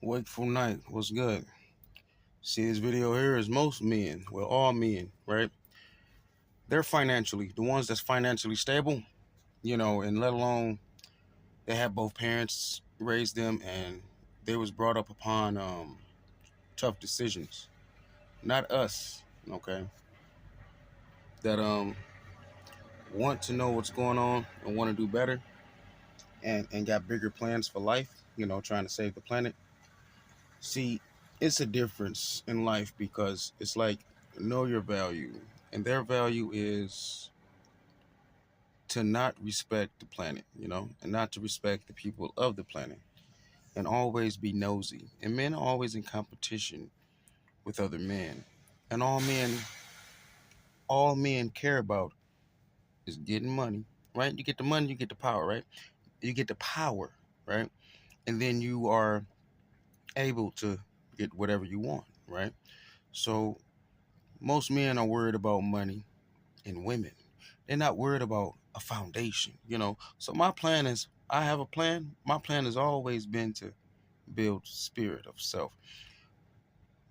Wakeful night. What's good? See, this video here is most men, well, all men, right? They're financially, the ones that's financially stable, and let alone they have both parents raised them and they was brought up upon tough decisions. Not us, okay? That want to know what's going on and want to do better and got bigger plans for life, trying to save the planet. See, it's a difference in life because it's like know your value, and their value is to not respect the planet, and not to respect the people of the planet, and always be nosy. And men are always in competition with other men, and all men care about is getting money, right? You get the money, you get the power, right? You get the power, right? And then you are able to get whatever you want, right? So most men are worried about money and women. They're not worried about a foundation. So my plan is I have a plan. My plan has always been to build spirit of self.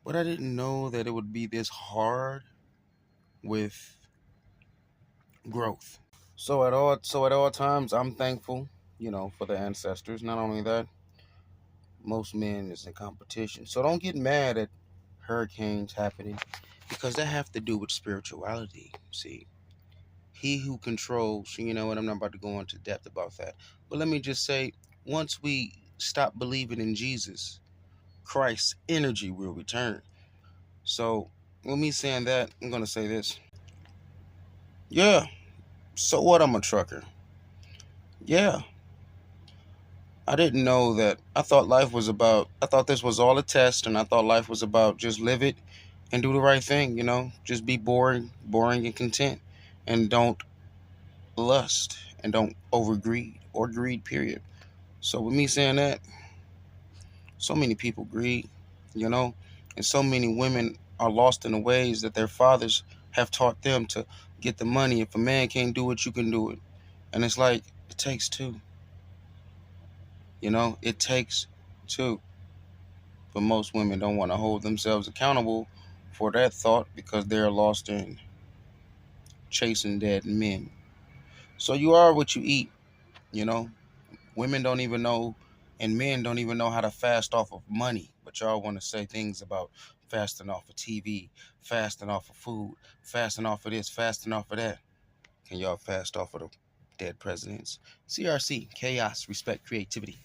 But I didn't know that it would be this hard with growth. So at all times I'm thankful, for the ancestors. Not only that, most men is in competition. So don't get mad at hurricanes happening because they have to do with spirituality. See, he who controls, what, I'm not about to go into depth about that. But let me just say, once we stop believing in Jesus, Christ's energy will return. So, with me saying that, I'm going to say this. Yeah, so what? I'm a trucker. Yeah, I didn't know that. I thought this was all a test, and I thought life was about just live it and do the right thing, just be boring and content, and don't lust, and don't overgreed or greed, period. So with me saying that, so many people greed, you know, and so many women are lost in the ways that their fathers have taught them to get the money. If a man can't do it, you can do it. And it's like, it takes two, it takes two. But most women don't want to hold themselves accountable for that thought because they're lost in chasing dead men. So you are what you eat, you know. Women don't even know, and men don't even know how to fast off of money. But y'all want to say things about fasting off of TV, fasting off of food, fasting off of this, fasting off of that. Can y'all fast off of the dead presidents? CRC, chaos, respect, creativity.